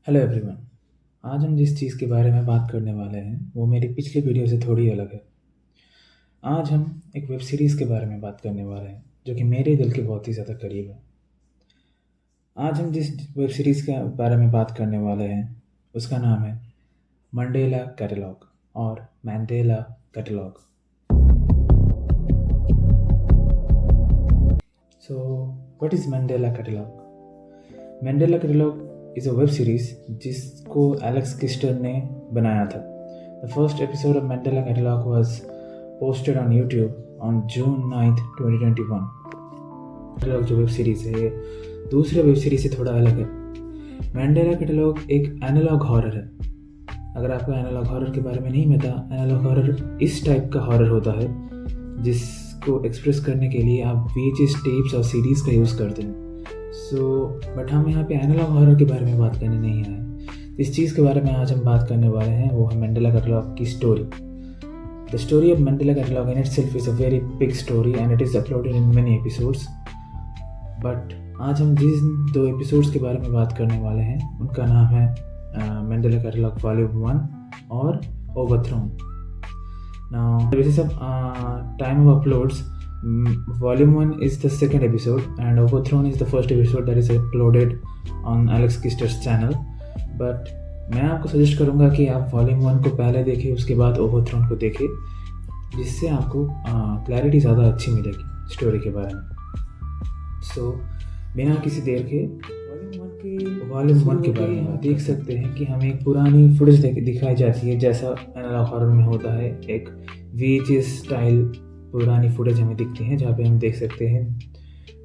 Hello everyone. आज हम जिस चीज़ के बारे में बात करने वाले हैं वो मेरी पिछली वीडियो से थोड़ी अलग है। आज हम एक वेब सीरीज़ के बारे में बात करने वाले हैं जो कि मेरे दिल के बहुत ही ज़्यादा करीब है। आज हम जिस वेब सीरीज़ के बारे में बात करने वाले हैं उसका नाम है मंडेला कैटलॉग और mandala catalogue. So what is Mandela catalogue? Mandela catalogue is a web series जिसको एलेक्स किस्टर ने बनाया था। The first episode of Mandela catalogue was posted on YouTube on June 9th 2021। Catalogue जो वेब सीरीज़ है ये दूसरे web series से थोड़ा अलग है। मंडेला कैटलॉग एक एनालॉग हॉरर है। अगर आपको एनालॉग हॉरर के बारे में नहीं पता, एनालॉग हॉरर इस टाइप का हॉरर होता है जिसको एक्सप्रेस करने के लिए आप VHS टेप्स और सीडीज़ का यूज़ करते हैं। बट हम यहाँ पे एनालॉग हॉरर के बारे में बात करने नहीं आए। इस चीज़ के बारे में आज हम बात करने वाले हैं वो है मंडेला कैटलॉग की story. The story of Mandela catalogue in itself is a very big story and it is uploaded in many episodes. But आज हम जिन 2 एपिसोड्स के बारे में बात करने वाले हैं उनका नाम है मंडेला कैटलॉग वॉल्यूम 1 और overthrown. Now basis of time of uploads, Volume 1 is the second episode and Overthrown is the first episode that is uploaded on Alex Kister's channel. But मैं आपको सजेस्ट करूँगा कि आप Volume 1 को पहले देखें, उसके बाद Overthrown को देखें, जिससे आपको क्लैरिटी ज़्यादा अच्छी मिलेगी स्टोरी के बारे में। सो बिना किसी देर के वॉल्यूम 1 के बारे में देख सकते हैं कि हमें एक पुरानी फुटेज दिखाई जाती है जैसा एनालॉग हॉरर में होता है। एक VHS स्टाइल पुरानी फुटेज हमें दिखती है जहाँ पे हम देख सकते हैं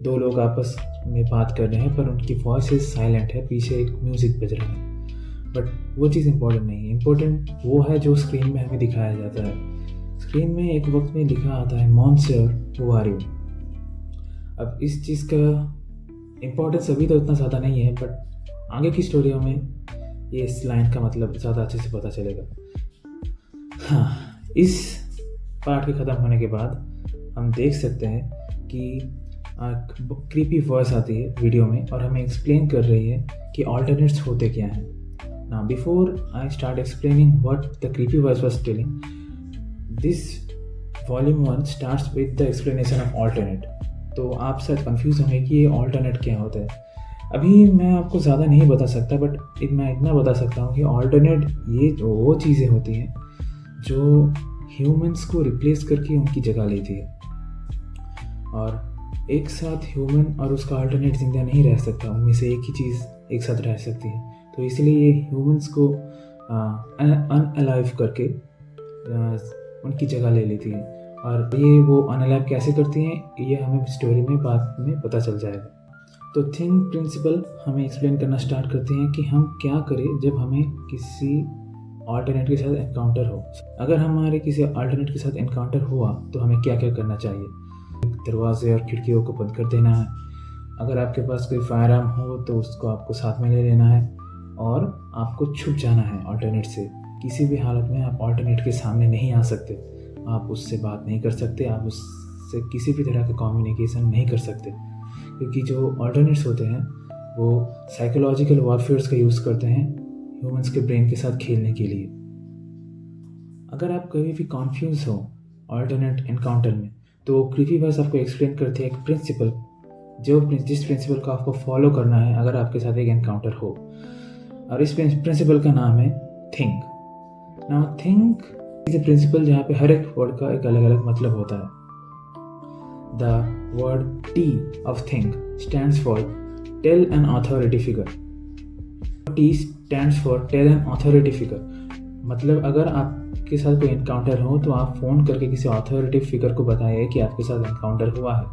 2 लोग आपस में बात कर रहे हैं पर उनकी वॉइस साइलेंट है, पीछे एक म्यूज़िक बज रहा है। बट वो चीज़ इम्पोर्टेंट नहीं है, इम्पोर्टेंट वो है जो स्क्रीन में हमें दिखाया जाता है। स्क्रीन में एक वक्त में लिखा आता है मॉन्स्टर हू आर यू। अब इस चीज़ का इम्पोर्टेंस अभी तो उतना ज़्यादा नहीं है, बट आगे की स्टोरियों में ये इस लाइन का मतलब ज़्यादा अच्छे से पता चलेगा। हाँ, इस पार्ट के ख़त्म होने के बाद हम देख सकते हैं कि क्रीपी वॉइस आती है वीडियो में और हमें एक्सप्लेन कर रही है कि ऑल्टरनेट्स होते क्या हैं। Now before I start explaining what the creepy voice was telling, this volume 1 starts with the explanation of alternate. तो आप शायद कंफ्यूज होंगे कि ये ऑल्टरनेट क्या होता है। अभी मैं आपको ज़्यादा नहीं बता सकता, बट मैं इतना बता सकता हूँ कि ऑल्टरनेट ये वो चीज़ें होती हैं जो ह्यूमंस को रिप्लेस करके उनकी जगह लेती है, और एक साथ ह्यूमन और उसका अल्टरनेट जिंदा नहीं रह सकता, उनमें से एक ही चीज़ एक साथ रह सकती है। तो इसलिए ये ह्यूमंस को अनअलाइव करके उनकी जगह ले लेती है, और ये वो अनअलाइव कैसे करती हैं ये हमें स्टोरी में बाद में पता चल जाएगा। तो थिंग प्रिंसिपल हमें एक्सप्लेन करना स्टार्ट करते हैं कि हम क्या करें जब हमें किसी ऑल्टरनेट के साथ एनकाउंटर हो। अगर हमारे किसी ऑल्टरनेट के साथ एनकाउंटर हुआ तो हमें क्या क्या करना चाहिए। दरवाजे और खिड़कियों को बंद कर देना है। अगर आपके पास कोई फायर आर्म हो तो उसको आपको साथ में ले लेना है, और आपको छुप जाना है ऑल्टरनेट से। किसी भी हालत में आप ऑल्टरनेट के सामने नहीं आ सकते, आप उससे बात नहीं कर सकते, आप उससे किसी भी तरह का कम्युनिकेशन नहीं कर सकते, क्योंकि जो ऑल्टरनेट्स होते हैं वो साइकोलॉजिकल वॉरफेयर्स का यूज़ करते हैं ह्यूमंस के ब्रेन के साथ खेलने के लिए। अगर आप कभी भी कॉन्फ्यूज हो ऑल्टरनेट एनकाउंटर में, तो क्रीपी वॉइस आपको एक्सप्लेन करती है एक प्रिंसिपल, जिस प्रिंसिपल को आपको फॉलो करना है अगर आपके साथ एक एनकाउंटर हो, और इस प्रिंसिपल का नाम है think. Now think is a principal जहाँ पे हर एक वर्ड का एक अलग अलग मतलब होता है। The word T of think stands for tell an authority figure. T stands for tell an authority figure. मतलब अगर आपके साथ कोई एनकाउंटर हो तो आप फ़ोन करके किसी अथॉरिटी फिगर को बताइए कि आपके साथ एनकाउंटर हुआ है।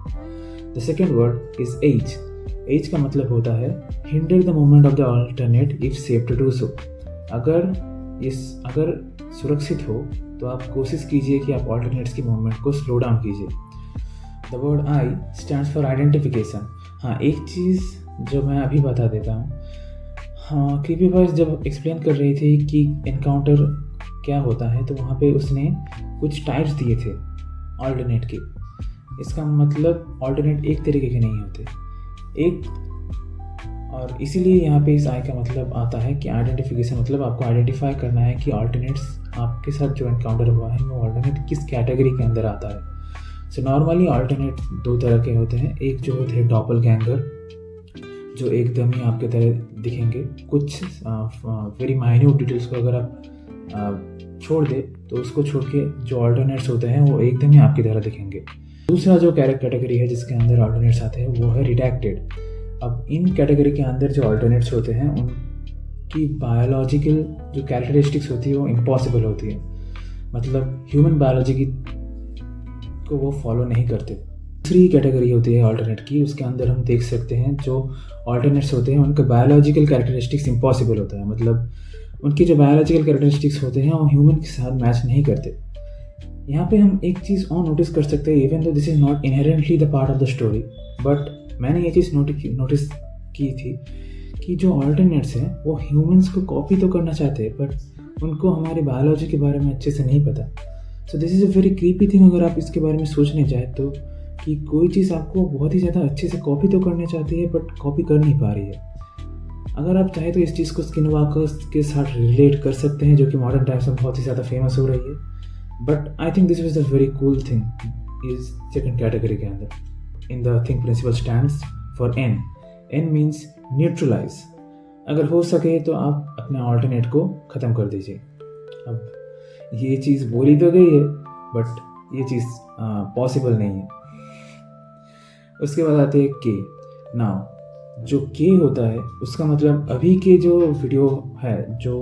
The second word is H. H का मतलब होता है hinder the movement of the alternate if safe to do so. अगर सुरक्षित हो तो आप कोशिश कीजिए कि आप ऑल्टरनेट्स की मूवमेंट को स्लो डाउन कीजिए। The word I stands for identification. हाँ, एक चीज़ जो मैं अभी बता देता हूँ। हाँ, क्रीपी वॉइस जब एक्सप्लेन कर रही थी कि एनकाउंटर क्या होता है तो वहाँ पे उसने कुछ टाइप्स दिए थे ऑल्टरनेट के। इसका मतलब ऑल्टरनेट एक तरीके के नहीं होते। एक और इसीलिए यहाँ पे इस आई का मतलब आता है कि आइडेंटिफिकेशन, मतलब आपको आइडेंटिफाई करना है कि ऑल्टरनेट्स आपके साथ जो एनकाउंटर हुआ है वो ऑल्टरनेट किस कैटेगरी के अंदर आता है। सो नॉर्मली ऑल्टरनेट दो तरह के होते हैं। एक जो होते हैं डॉपलगैंगर, जो एकदम ही आपके तरह दिखेंगे। कुछ वेरी माइन्यूट डिटेल्स को अगर आप छोड़ दे तो उसको छोड़ के जो ऑल्टरनेट्स होते हैं वो एकदम ही आपकी तरह दिखेंगे। दूसरा जो कैटेगरी है जिसके अंदर ऑल्टरनेट्स आते हैं वो है रिडैक्टेड। अब इन कैटेगरी के अंदर जो ऑल्टरनेट्स होते हैं उनकी बायोलॉजिकल जो कैरेक्टरिस्टिक्स होती है वो इम्पॉसिबल होती है, मतलब ह्यूमन बायोलॉजी की को वो फॉलो नहीं करते। दूसरी कैटेगरी होती है ऑल्टरनेट की, उसके अंदर हम देख सकते हैं जो ऑल्टरनेट्स होते हैं उनके बायोलॉजिकल कैरेक्टरिस्टिक्स इम्पॉसिबल होता है, मतलब उनके जो बायोलॉजिकल कैरेक्टरिस्टिक्स होते हैं वो ह्यूमन के साथ मैच नहीं करते। यहाँ पे हम एक चीज़ और नोटिस कर सकते हैं, even though this is not inherently the part of the story, but मैंने ये चीज़ नोटिस की थी कि जो ऑल्टरनेट्स हैं वो ह्यूमंस को कॉपी तो करना चाहते हैं बट उनको हमारी बायोलॉजी के बारे में अच्छे से नहीं पता। So this is a very creepy thing अगर आप इसके बारे में सोचने जाए तो, कि कोई चीज़ आपको बहुत ही ज़्यादा अच्छे से कॉपी तो करना चाहती है बट कॉपी कर नहीं पा रही है। अगर आप चाहें तो इस चीज़ को स्किनवॉकर्स के साथ रिलेट कर सकते हैं, जो कि मॉडर्न टाइम्स में बहुत ही ज़्यादा फेमस हो रही है। But I think this is a very cool thing इस सेकंड कैटेगरी के अंदर। In the think principal stands for N. N means neutralize. अगर हो सके तो आप अपने ऑल्टरनेट को ख़त्म कर दीजिए। अब ये चीज़ बोली तो गई है बट ये चीज़ पॉसिबल नहीं है। उसके बाद आते हैं के। नाउ जो के होता है उसका मतलब अभी के जो वीडियो है जो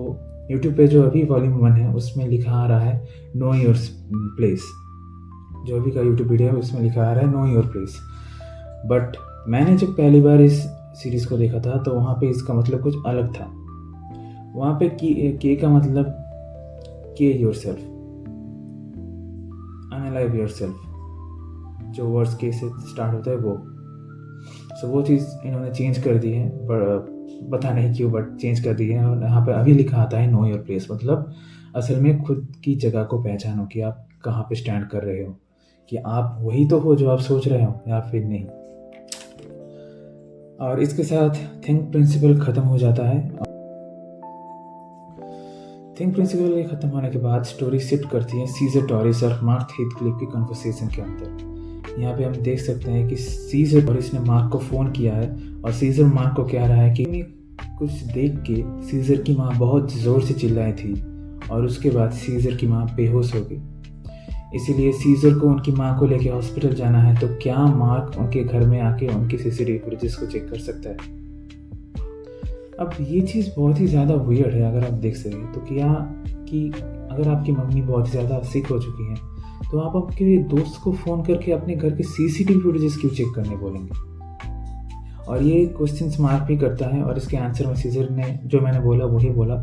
यूट्यूब पे जो अभी वॉल्यूम 1 है उसमें लिखा आ रहा है नो योर प्लेस। जो अभी का यूट्यूब वीडियो है उसमें लिखा आ रहा है नो योर प्लेस। बट मैंने जब पहली बार इस सीरीज़ को देखा था तो वहाँ पे इसका मतलब कुछ अलग था। वहाँ पे के का मतलब के योर सेल्फ, अनलाइव योर सेल्फ, जो वर्ड्स के से स्टार्ट होता है वो। सो वो चीज़ इन्होंने चेंज कर दी है, पता नहीं क्यों बट चेंज कर दी है। और यहाँ पे अभी लिखा आता है नो योर प्लेस, मतलब असल में खुद की जगह को पहचानो कि आप कहाँ पे स्टैंड कर रहे हो, कि आप वही तो हो जो आप सोच रहे हो या फिर नहीं। और इसके साथ थिंक प्रिंसिपल ख़त्म हो जाता है। थिंक प्रिंसिपल के ख़त्म होने के बाद स्टोरी शिफ्ट करती है सीजर टॉरिस और मार्क हीथक्लिफ की कन्वर्सेशन के अंदर। यहाँ पे हम देख सकते हैं कि सीजर टॉरिस ने मार्क को फ़ोन किया है और सीजर मार्क को कह रहा है कि कुछ देख के सीजर की माँ बहुत ज़ोर से चिल्लाई थी और उसके बाद सीजर की माँ बेहोश हो गई। इसीलिए सीजर को उनकी माँ को लेके हॉस्पिटल जाना है, तो क्या मार्क उनके घर में आके उनकी सीसीटीवी फुटेजेस को चेक कर सकता है? अब ये चीज़ बहुत ही ज़्यादा वियर्ड है अगर आप देख सकें तो। क्या कि अगर आपकी मम्मी बहुत ज़्यादा सिक हो चुकी हैं तो आप आपके दोस्त को फ़ोन करके अपने घर के सीसीटीवी फुटेजेस क्यों चेक करने बोलेंगे? और ये क्वेश्चंस मार्क भी करता है और इसके आंसर में सीजर ने जो मैंने बोला वही बोला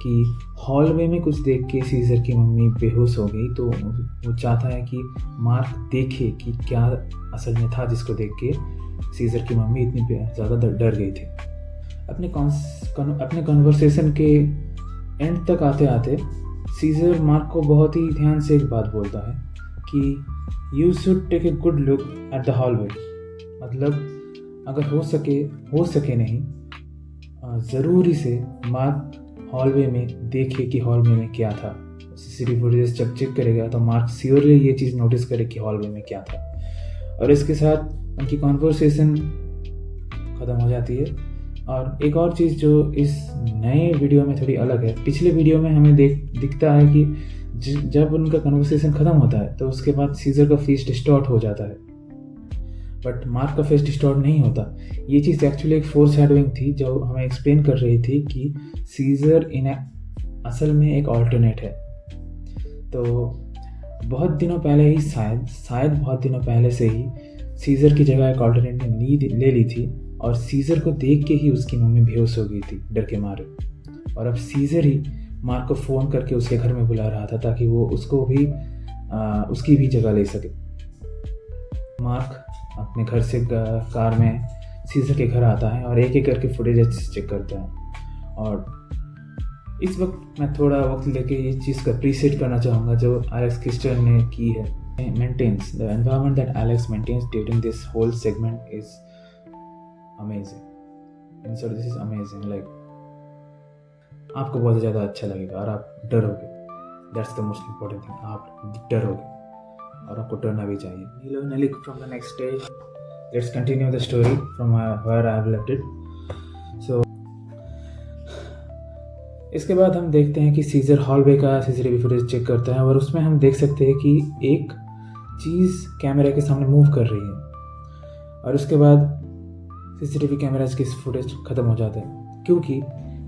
कि हॉलवे में कुछ देख के सीजर की मम्मी बेहोश हो गई, तो वो चाहता है कि मार्क देखे कि क्या असल में था जिसको देख के सीजर की मम्मी इतनी ज़्यादा डर गई थी। अपने कन्वर्सेशन के एंड तक आते आते सीजर मार्क को बहुत ही ध्यान से एक बात बोलता है कि you should take a good look at the hallway. मतलब अगर हो सके नहीं, ज़रूरी से मार्क हॉलवे में देखे कि हॉलवे में क्या था। सीसीटीवी फुटेज जब चेक करेगा तो मार्क श्योरली ये चीज़ नोटिस करे कि हॉलवे में क्या था। और इसके साथ उनकी कॉन्वर्सेशन ख़त्म हो जाती है। और एक और चीज़ जो इस नए वीडियो में थोड़ी अलग है, पिछले वीडियो में हमें दिखता है कि जब उनका कन्वर्सेशन ख़त्म होता है तो उसके बाद सीजर का फेस डिस्टॉर्ट हो जाता है, बट मार्क का फेस डिस्टॉर्ट नहीं होता। ये चीज़ एक्चुअली एक फोरशैडोइंग थी जो हमें एक्सप्लेन कर रही थी कि सीजर असल में एक ऑल्टरनेट है। तो बहुत दिनों पहले ही शायद बहुत दिनों पहले से ही सीजर की जगह एक ऑल्टरनेट ने ले ली थी और सीजर को देख के ही उसकी मम्मी बेहोश हो गई थी डर के मारे। और अब सीजर ही मार्क को फ़ोन करके उसके घर में बुला रहा था ताकि वो उसको भी उसकी भी जगह ले सके। मार्क अपने घर से कार में सीजर के घर आता है और एक एक करके फुटेज चेक करता है। और इस वक्त मैं थोड़ा वक्त लेके ये चीज़ का अप्रिशिएट करना चाहूँगा जो एलेक्स किस्टर ने की है। Maintains the environment that Alex maintains during this whole segment is amazing. इन sorry this is amazing, like आपको बहुत ज़्यादा अच्छा लगेगा और आप डरोगे। That's the most important thing, आप डरोगे और आपको डरना भी चाहिए। नीलो नली from the next stage, let's continue the story from where I have left it. So इसके बाद हम देखते हैं कि सीजर हॉलवे का सीसीटीवी फुटेज चेक करता है और उसमें हम देख सकते हैं कि एक चीज़ कैमरा के सामने मूव कर रही है और उसके बाद सीसीटीवी कैमराज की फुटेज ख़त्म हो जाता है क्योंकि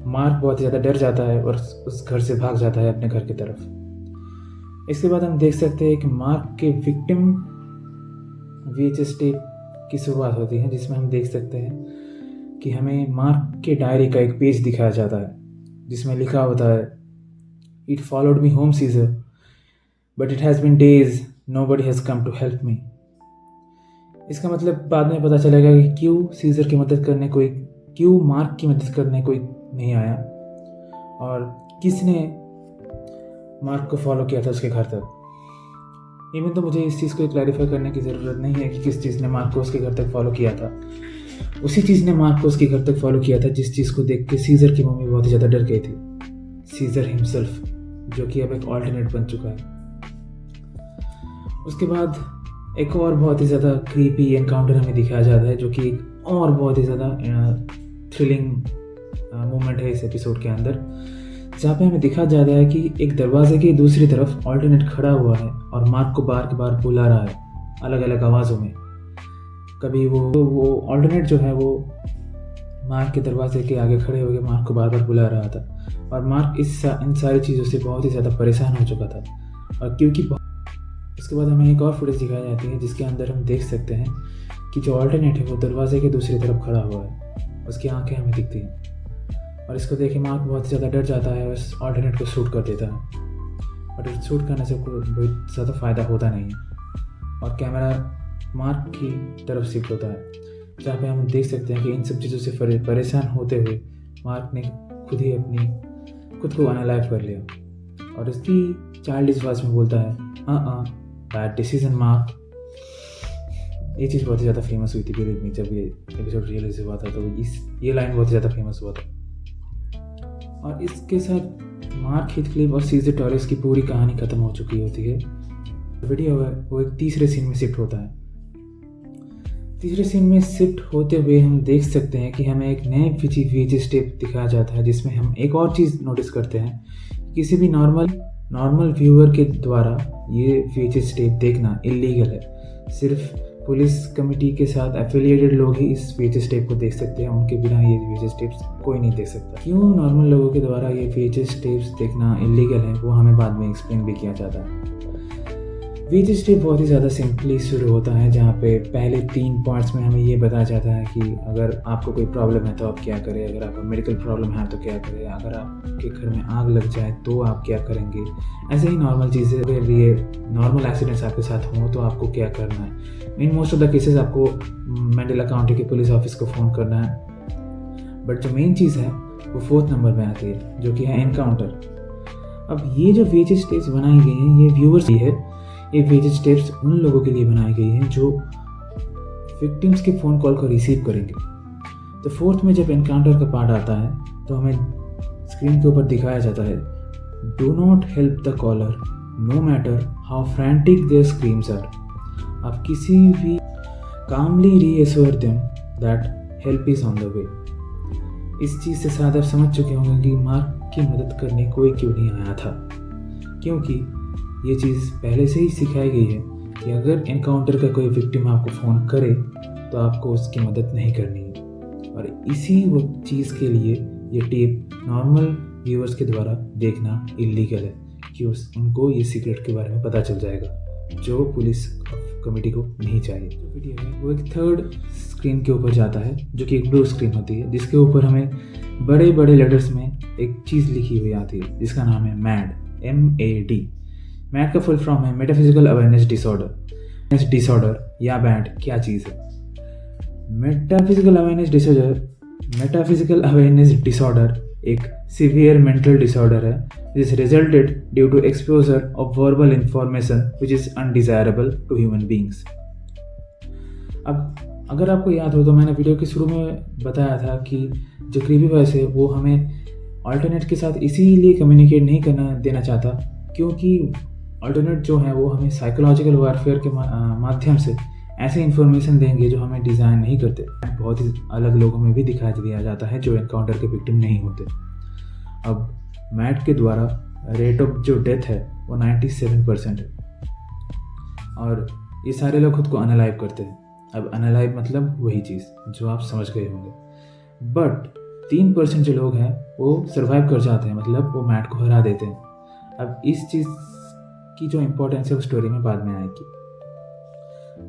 मार्क बहुत ज़्यादा डर जाता है और उस घर से भाग जाता है अपने घर की तरफ। इसके बाद हम देख सकते हैं कि मार्क के विक्टिम VHS टेप की शुरुआत होती है जिसमें हम देख सकते हैं कि हमें मार्क के डायरी का एक पेज दिखाया जाता है जिसमें लिखा होता है, it followed me home Caesar but it has been days nobody has come to help me. इसका मतलब बाद में पता चलेगा कि क्यों सीजर की मदद करने कोई, क्यों मार्क की मदद करने कोई नहीं आया और किसने मार्क को फॉलो किया था उसके घर तक। इवन तो मुझे इस चीज़ को क्लैरिफाई करने की ज़रूरत नहीं है कि किस चीज़ ने मार्क को उसके घर तक फॉलो किया था। उसी चीज़ ने मार्क को उसके घर तक फॉलो किया था जिस चीज़ को देख के सीजर की मम्मी बहुत ही ज़्यादा डर गई थी, सीजर हिमसेल्फ, जो कि अब एक ऑल्टरनेट बन चुका है। उसके बाद एक और बहुत ही ज़्यादा क्रीपी एनकाउंटर हमें दिखाया जाता है जो कि एक और बहुत ही ज़्यादा थ्रिलिंग मोमेंट है इस एपिसोड के अंदर, जहाँ पे हमें दिखाया जाता है कि एक दरवाजे की दूसरी तरफ ऑल्टरनेट खड़ा हुआ है और मार्क को बार के बार बुला रहा है अलग अलग आवाज़ों में। कभी वो ऑल्टरनेट जो है वो मार्क के दरवाजे के आगे खड़े होकर मार्क को बार बार बुला रहा था और मार्क इन सारी चीज़ों से बहुत ही ज़्यादा परेशान हो चुका था। और क्योंकि उसके बाद हमें एक और फुटेज दिखाई जाती है जिसके अंदर हम देख सकते हैं कि जो ऑल्टरनेट है वो दरवाजे के दूसरी तरफ खड़ा हुआ है, उसकी आंखें हमें दिखती हैं और इसको देख के मार्क बहुत ज़्यादा डर जाता है और इस ऑल्टरनेट को शूट कर देता है। बट शूट करने से कोई बहुत ज़्यादा फ़ायदा होता नहीं है और कैमरा मार्क की तरफ शिफ्ट होता है, जहाँ पे हम देख सकते हैं कि इन सब चीज़ों से परेशान होते हुए मार्क ने खुद को अनलाइव कर लिया और इसकी चाइल्डिश वॉइस में बोलता है, बैड डिसीजन मार्क। ये चीज़ बहुत ही ज़्यादा फेमस हुई थी बिलीव मी, जब ये एपिसोड रियलाइज हुआ था तो ये लाइन बहुत ज़्यादा फेमस हुआ था। और इसके साथ मार्क हीथक्लिफ और सीजर टॉरेस की पूरी कहानी ख़त्म हो चुकी होती है। वीडियो है वो एक तीसरे सीन में शिफ्ट होता है। तीसरे सीन में शिफ्ट होते हुए हम देख सकते हैं कि हमें एक नए VHS टेप दिखाया जाता है जिसमें हम एक और चीज़ नोटिस करते हैं, किसी भी नॉर्मल व्यूअर के द्वारा ये VHS टेप देखना इलीगल है। सिर्फ पुलिस कमेटी के साथ एफिलिएटेड लोग ही इस VHS टेप को देख सकते हैं, उनके बिना ये VHS टेप्स कोई नहीं देख सकता। क्यों नॉर्मल लोगों के द्वारा ये VHS टेप्स देखना इलीगल है वो हमें बाद में एक्सप्लेन भी किया जाता है। VHS टेप बहुत ही ज़्यादा सिंपली शुरू होता है, जहाँ पे पहले 3 पार्ट्स में हमें ये बताया जाता है कि अगर आपको कोई प्रॉब्लम है तो आप क्या करें, अगर आपको मेडिकल प्रॉब्लम है तो क्या करें, अगर आपके घर में आग लग जाए तो आप क्या करेंगे। ऐसे ही नॉर्मल चीज़ें, अगर ये नॉर्मल एक्सीडेंट्स आपके साथ हों तो आपको क्या करना है। In most of the cases आपको मैंडेला काउंटी के पुलिस ऑफिस को फ़ोन करना है। बट जो मेन चीज़ है वो 4th नंबर में आती है, जो कि है एनकाउंटर। अब ये जो VHS टेप्स बनाई गई हैं ये व्यूअर्स की है। ये VHS टेप्स उन लोगों के लिए बनाई गई हैं जो विक्टिम्स के फ़ोन कॉल को रिसीव करेंगे। तो 4th में जब एनकाउंटर का पार्ट आता है तो हमें स्क्रीन के ऊपर दिखाया जाता है, do not help the caller no matter how frantic their screams are. आप किसी भी calmly reassure them that help is on the way. इस चीज़ से शायद आप समझ चुके होंगे कि मार्क की मदद करने कोई क्यों नहीं आया था, क्योंकि ये चीज़ पहले से ही सिखाई गई है कि अगर एनकाउंटर का कोई विक्टिम आपको फ़ोन करे तो आपको उसकी मदद नहीं करनी है। और इसी वो चीज़ के लिए ये टेप नॉर्मल व्यूअर्स के द्वारा देखना इलीगल है कि उनको ये सीक्रेट के बारे में पता चल जाएगा, जो पुलिस कमेटी को नहीं चाहिए। जो वीडियो है वो एक 3rd स्क्रीन के ऊपर जाता है, जो कि एक ब्लू स्क्रीन होती है, जिसके ऊपर हमें बड़े बड़े लेटर्स में एक चीज़ लिखी हुई आती है जिसका नाम है मैड, MAD। मैड का फुल फॉर्म है मेटाफिजिकल अवेयरनेस डिसऑर्डर या मैड क्या चीज़ है। मेटाफिजिकल अवेयरनेस डिसऑर्डर एक सीवियर मेंटल डिसऑर्डर है which is resulted due to exposure of verbal information which is undesirable to human beings। अब अगर आपको याद हो तो मैंने वीडियो के शुरू में बताया था कि जो क्रीपी वॉइस है वो हमें अल्टरनेट के साथ इसीलिए कम्युनिकेट नहीं करना देना चाहता क्योंकि अल्टरनेट जो है वो हमें साइकोलॉजिकल वारफेयर के माध्यम से ऐसे इन्फॉर्मेशन देंगे जो हमें डिज़ाइन नहीं करते। बहुत ही अलग लोगों में भी दिखाई दिया जाता है जो एनकाउंटर के विक्टिम नहीं होते। अब मैट के द्वारा रेट ऑफ जो डेथ है वो 97% है और ये सारे लोग खुद को अनलाइव करते हैं। अब अनलाइव मतलब वही चीज़ जो आप समझ गए होंगे। बट 3% जो लोग हैं वो सर्वाइव कर जाते हैं, मतलब वो मैट को हरा देते हैं। अब इस चीज़ की जो इम्पोर्टेंस है वो स्टोरी में बाद में आएगी।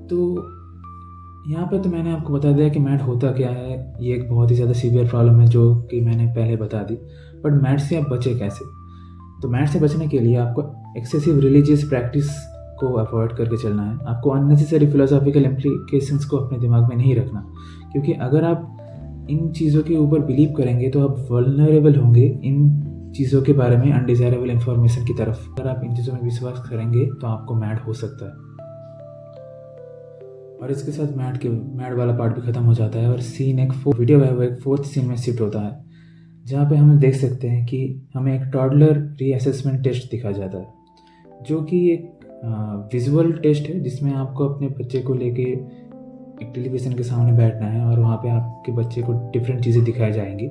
तो यहाँ पे तो मैंने आपको बता दिया कि मैट होता क्या है। ये एक बहुत ही ज़्यादा सीवियर प्रॉब्लम है जो कि मैंने पहले बता दी। बट मैट से आप बचे कैसे? तो मैट से बचने के लिए आपको एक्सेसिव रिलीजियस प्रैक्टिस को अवॉइड करके चलना है। आपको अननेसेसरी फिलोसॉफिकल इम्प्लीकेशंस को अपने दिमाग में नहीं रखना, क्योंकि अगर आप इन चीज़ों के ऊपर बिलीव करेंगे तो आप वल्नरेबल होंगे इन चीज़ों के बारे में, अनडिज़ायरेबल इंफॉर्मेशन की तरफ। अगर आप इन चीज़ों में विश्वास करेंगे तो आपको मैट हो सकता है। और इसके साथ मैट वाला पार्ट भी ख़त्म हो जाता है और सीन एक फोर्थ सीन में शिफ्ट होता है, जहाँ पे हम देख सकते हैं कि हमें एक टॉडलर रीअसेसमेंट टेस्ट दिखाया जाता है, जो कि एक विजुअल टेस्ट है जिसमें आपको अपने बच्चे को लेके एक टेलीविज़न के सामने बैठना है और वहाँ पे आपके बच्चे को डिफरेंट चीज़ें दिखाई जाएंगी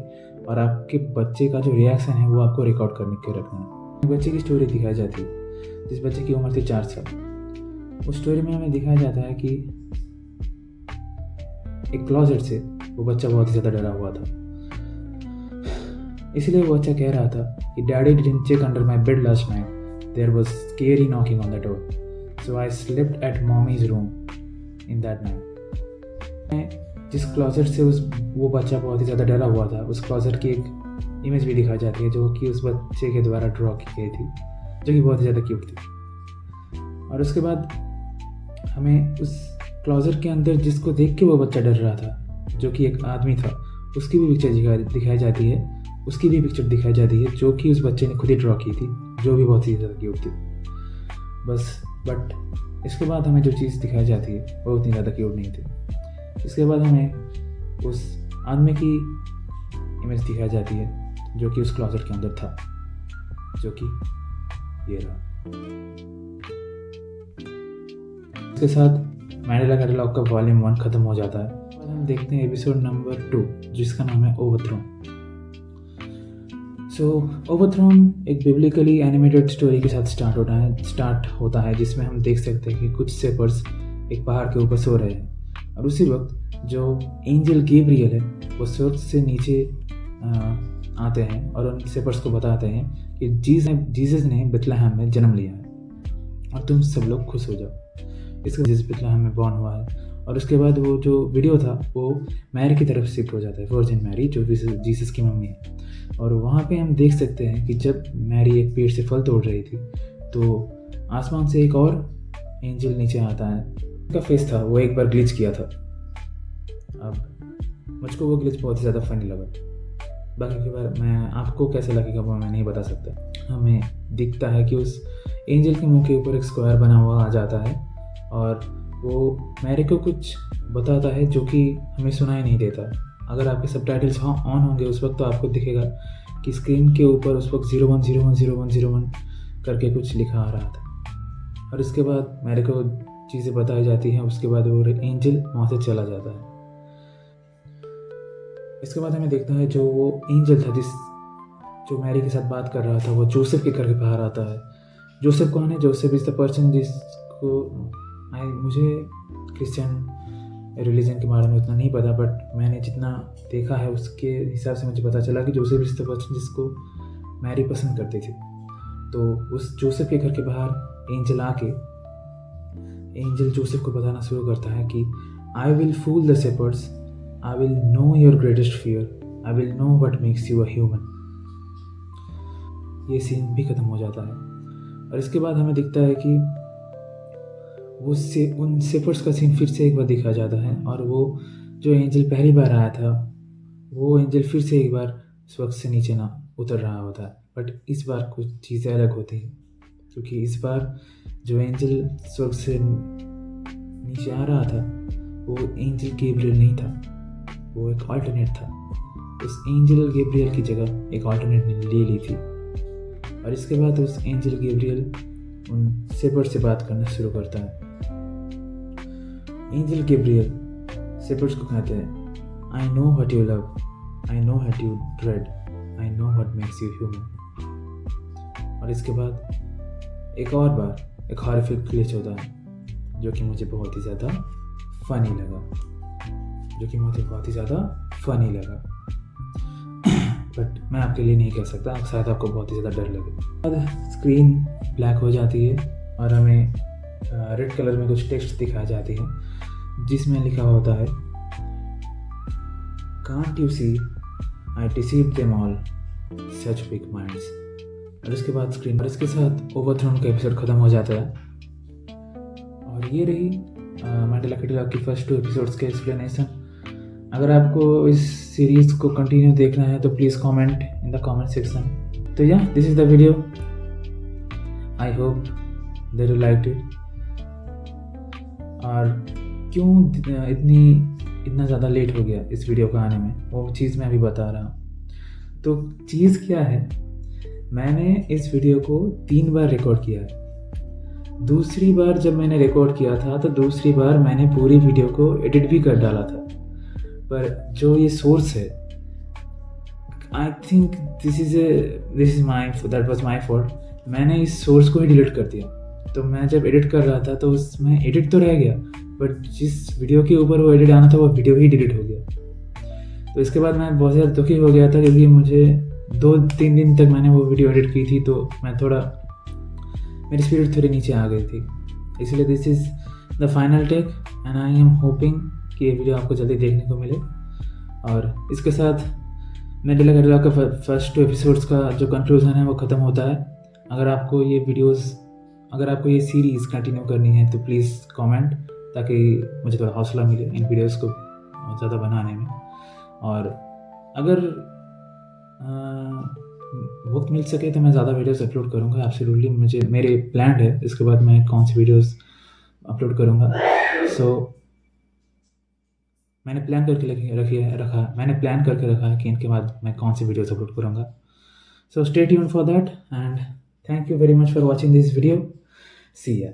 और आपके बच्चे का जो रिएक्शन है वो आपको रिकॉर्ड करके रखना है। बच्चे की स्टोरी दिखाई जाती है जिस बच्चे की उम्र थी 4 साल। उस स्टोरी में हमें दिखाया जाता है कि एक क्लोजेट से वो बच्चा बहुत ही ज़्यादा डरा हुआ था, इसलिए वो बच्चा कह रहा था कि daddy didn't check under my bed last night, there was scary knocking on the door, so I slept at mommy's room in that night. जिस क्लोजेट से वो बच्चा बहुत ही ज़्यादा डरा हुआ था, उस क्लोजेट की एक इमेज भी दिखाई जाती है जो कि उस बच्चे के द्वारा ड्रॉ की गई थी, जो कि बहुत ही ज़्यादा क्यूट थी। और उसके बाद हमें उस क्लोजेट के अंदर जिसको देख के वो बच्चा डर रहा था, जो कि एक आदमी था, उसकी भी पिक्चर दिखाई जाती है। उसकी भी पिक्चर दिखाई जाती है जो कि उस बच्चे ने खुद ही ड्रॉ की थी, जो भी बहुत ही ज़्यादा क्यूट थी। बस बट इसके बाद हमें जो चीज़ दिखाई जाती है वो उतनी ज़्यादा क्यूट नहीं थी। इसके बाद हमें उस आदमी की इमेज दिखाई जाती है जो कि उस क्लोजेट के अंदर था, जो कि ये रहा। इसके साथ मैंडेला कैटलॉग का वॉल्यूम 1 ख़त्म हो जाता है और हम देखते हैं एपिसोड नंबर 2 जिसका नाम है ओवरथ्रोन। सो ओवरथ्रोन एक बिब्लिकली एनिमेटेड स्टोरी के साथ स्टार्ट होता है जिसमें हम देख सकते हैं कि कुछ शेपर्ड्स एक पहाड़ के ऊपर सो रहे हैं और उसी वक्त जो एंजल गैब्रियल है वो स्वर्ग से नीचे आते हैं और उन शेपर्ड्स को बताते हैं कि जीसस ने बेथलेहम में जन्म लिया है और तुम सब लोग खुश हो जाओ। इसके जीसस बेथलेहम में बॉर्न हुआ है। और उसके बाद वो जो वीडियो था वो मैरी की तरफ शिफ्ट हो जाता है, वर्जिन मैरी जो जीसस की मम्मी है। और वहाँ पे हम देख सकते हैं कि जब मैरी एक पेड़ से फल तोड़ रही थी तो आसमान से एक और एंजल नीचे आता है। उनका फेस था वो एक बार ग्लिच किया था। अब मुझको वो ग्लिच बहुत ही ज़्यादा फनी लगा। बाकी के बारे मैं आपको कैसे लगेगा वो मैं नहीं बता सकता। हमें दिखता है कि उस एंजल के मुंह के ऊपर एक स्क्वायर बना हुआ आ जाता है और वो मैरी को कुछ बताता है जो कि हमें सुनाई नहीं देता। अगर आपके सबटाइटल्स ऑन होंगे उस वक्त तो आपको दिखेगा कि स्क्रीन के ऊपर उस वक्त 01010101 करके कुछ लिखा आ रहा था। और इसके बाद मैरी को चीज़ें बताई जाती हैं। उसके बाद वो एंजल वहाँ से चला जाता है। इसके बाद हमें देखता है जो वो एंजल था जो मैरी के साथ बात कर रहा था वो जोसेफ के घर के बाहर आता है। जोसेफ कौन है? जोसेफ इज़ द पर्सन जिसको मुझे क्रिश्चियन रिलीजन के बारे में उतना नहीं पता, बट मैंने जितना देखा है उसके हिसाब से मुझे पता चला कि जोसेफ इज़ द पर्सन जिसको मैरी पसंद करती थी। तो उस जोसेफ के घर के बाहर एंजल जोसेफ को बताना शुरू करता है कि I will fool the shepherds, I will know your greatest fear, I will know what makes you a human. ये सीन भी ख़त्म हो जाता है और इसके बाद हमें दिखता है कि उन शेपर्ड्स का सीन फिर से एक बार दिखा जाता है और वो जो एंजल पहली बार आया था वो एंजल फिर से एक बार स्वर्ग से नीचे ना उतर रहा होता है। बट इस बार कुछ चीज़ें अलग होती हैं क्योंकि इस बार जो एंजल स्वर्ग से नीचे आ रहा था वो एंजल गैब्रियल नहीं था, वो एक अल्टरनेट था। उस एंजल गैब्रियल की जगह एक अल्टरनेट ने ले ली थी। और इसके बाद उस एंजल गैब्रियल उन शेपर्ड से बात करना शुरू करता है। एंजल गैब्रियल शेपर्ड्स को कहते हैं, I know what you love, I know what you dread, I know what makes you human. और इसके बाद एक और बार एक हॉरिफिक ग्लिच होता है जो कि मुझे बहुत ही ज़्यादा फनी लगा, बट मैं आपके लिए नहीं कह सकता, शायद आपको बहुत ही ज़्यादा डर लगे। स्क्रीन ब्लैक हो जाती है और हमें रेड कलर में कुछ टेक्स्ट दिखाई जाती है जिसमें लिखा होता है, can't you see I deceive them all such big minds. और इसके बाद स्क्रीन और इसके साथ ओवरथ्रोन का एपिसोड ख़त्म हो जाता है। और ये रही मैंडेला कैटलॉग की फर्स्ट 2 एपिसोड्स के एक्सप्लेनेशन। अगर आपको इस सीरीज़ को कंटिन्यू देखना है तो please comment in the comment section. तो या this is the video, I hope that you liked it. और क्यों इतना ज़्यादा लेट हो गया इस वीडियो को आने में, वो चीज़ मैं अभी बता रहा हूँ। तो चीज़ क्या है, मैंने इस वीडियो को 3 बार रिकॉर्ड किया है। दूसरी बार जब मैंने रिकॉर्ड किया था तो दूसरी बार मैंने पूरी वीडियो को एडिट भी कर डाला था, पर जो ये सोर्स है, I think that was my fault. मैंने इस सोर्स को ही डिलीट कर दिया। तो मैं जब एडिट कर रहा था तो उसमें एडिट तो रह गया, बट जिस वीडियो के ऊपर वो एडिट आना था वो वीडियो ही डिलीट हो गया। तो इसके बाद मैं बहुत ज़्यादा दुखी हो गया था, क्योंकि मुझे 2-3 दिन तक मैंने वो वीडियो एडिट की थी, तो मेरी स्पिरिट थोड़ी नीचे आ गई थी। इसलिए this is the final take and I am hoping कि ये वीडियो आपको जल्दी देखने को मिले। और इसके साथ मैंडेला कैटलॉग का फर्स्ट 2 एपिसोड्स का जो कंक्लूजन है वो ख़त्म होता है। अगर आपको ये सीरीज़ कंटिन्यू करनी है तो प्लीज़ कमेंट, ताकि मुझे थोड़ा हौसला मिले इन वीडियोस को ज़्यादा बनाने में। और अगर वक्त मिल सके तो मैं ज़्यादा वीडियोस अपलोड करूँगा। एब्सोल्युटली मेरे प्लान है इसके बाद मैं कौन सी वीडियोस अपलोड करूँगा। मैंने प्लान करके रखा है कि इनके बाद मैं कौन सी वीडियोस अपलोड करूँगा। So stay tuned for that and thank you very much for watching this video. See या।